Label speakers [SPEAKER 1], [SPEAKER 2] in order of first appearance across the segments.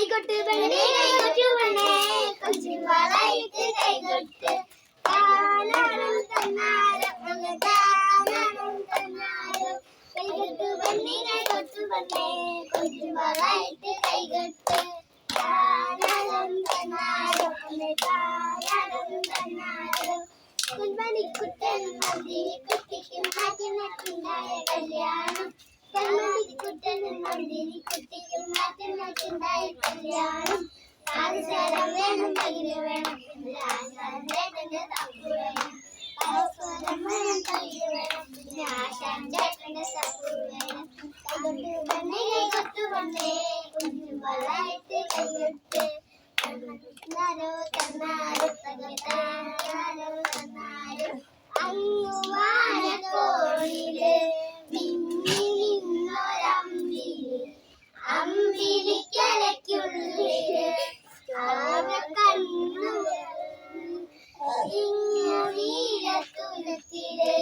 [SPEAKER 1] കൈകൊട്ട് പെണ്ണേ കൈകൊട്ട് പെണ്ണേ കൊച്ചുവാളായിട്ട് കൈകൊട്ട് താനാണം തന്നാരം താനാണം തന്നാരം കൈകൊട്ട് പെണ്ണേ കൈകൊട്ട് പെണ്ണേ കൊച്ചുവാളായിട്ട് കൈകൊട്ട് താനാണം തന്നാരം താനാണം തന്നാരം കുൻപണിക്കുട്ടൻ മന്ദിരിക്കുട്ടിക്കും മാറ്റിനക്കുണ്ടായ കല്യാണം കൺമണിക്കുട്ടൻ മന്ദിരിക്കുട്ടിക്കും മാറ്റിനക്കുണ്ടായ കല്യാണം ആശാരം വേണം തകില് വേണം ആശാൻ ചേട്ടന്റെ തപ്പു വേണം പരസ്പരം വേണം തകില് വേണം പിന്നെ ആശാൻ ചേട്ടന്റെ തപ്പു വേണം കൈകൊട്ട് വന്നേ കൈകൊട്ട് വന്നേ കുഞ്ഞുകളായിട്ട് കൈകൊട്ട് തന്നാരോ തന്നാരോ തന്നാരോ തന്നാരോ അങ്ങു വാനക്കോണില് മിന്നി നിന്നൊരമ്പിളി അമ്പിളിക്കലയ്ക്കുള്ളില് നീലത്തുലത്തില്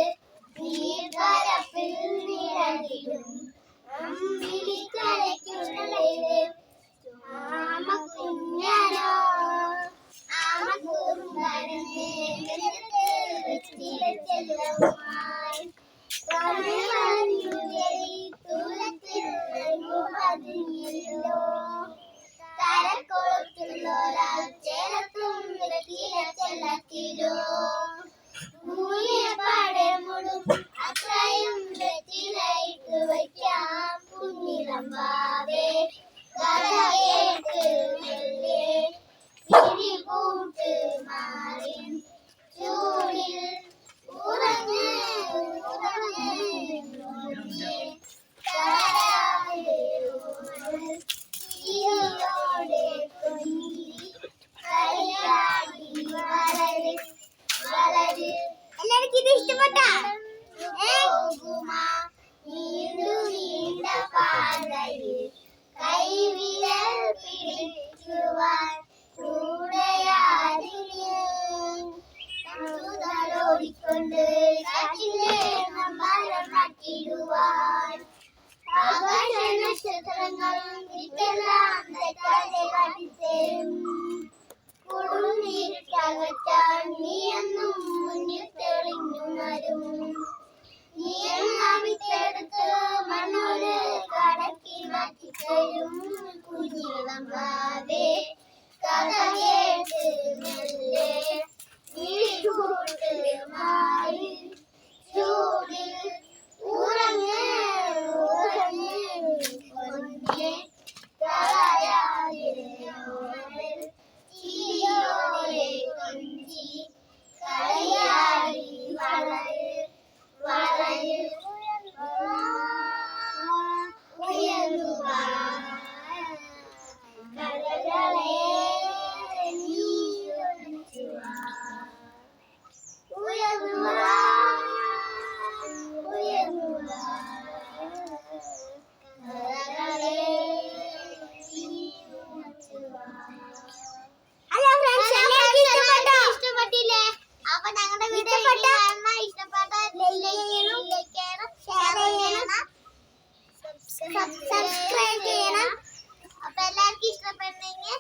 [SPEAKER 1] നീർപ്പരപ്പിൽ നിഴലിടും അമ്പിളിക്കലയ്ക്കുള്ളില് ആമക്കുഞ്ഞനോ ആമക്കുറുമ്പനേ ചെല്ലവുമായി തൂലത്തിലോ തരക്കൊളുത്തുള്ളൊരാൾ ചേലത്തും ചെല്ലത്തിലോ മൂലിയപ്പാടെ മുടും അത്രയും വെറ്റിലായിട്ട് വയ്ക്കാം കുഞ്ഞിളമ്പാവേ കഥ കേട്ട് മെല്ലെ തിരികൂട്ട് മാറി ചൂടിൽ ഉറങ്ങ് ഉറങ്ങ് ചിരിയോടെ കൊഞ്ചി കളിയാടി വളര് വളര് എല്ലാവർക്കും ഇത് ഇഷ്ടപ്പെട്ടാ പോകുമാ നീണ്ടു നീണ്ട പാതയിൽ കൈവിരൽ പിടിക്കുവാൻ കൂടെയാടിക്കൊണ്ട് കാറ്റിലെ മരം നട്ടിടുവാൻ ആകാശ നക്ഷത്രങ്ങൾ ഇതെല്ലാം തെറ്റാതെ കാട്ടിത്തരും കൊടുനീരിട്ടകറ്റാൻ നീയെന്നും മുന്നിൽ തെളിഞ്ഞുണരും നീയെല്ലാം വിത്തെടുത്ത് മണ്ണോട് കടക്കി മാറ്റിത്തരും കുഞ്ഞിളമ്പാവേ കഥ കേട്ട് മെല്ലെ വിളികൂട്ട് മാറി ചൂടിൽ ഉറങ്ങ് ഉറങ്ങ് കൊഞ്ചേ കളയാതെ ചിരിയോടെ കൊഞ്ചി കളിയാടി വളര് വളര് ഉയർന്നുവാ കലകളെ നീ ഒളിച്ചുവാ ഉയർന്നുവാ ഉയർന്നുവാ കലകളെ നീ ഒളിച്ചുവാ. ഹലോ ഫ്രണ്ട്സ്, ഇഷ്ടപ്പെട്ടില്ലേ? അപ്പൊ ഞങ്ങളുടെ വീഡിയോ ഇഷ്ടപ്പെട്ട ലൈക്ക് ചെയ്യണം, ഷെയർ ചെയ്യണം, സബ്സ്ക്രൈബ് ചെയ്യണം. അപ്പൊ എല്ലാവർക്കും ഇഷ്ടപ്പെട്ടെങ്കിൽ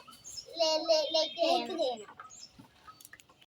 [SPEAKER 1] ലൈക്ക് ചെയ്യണം.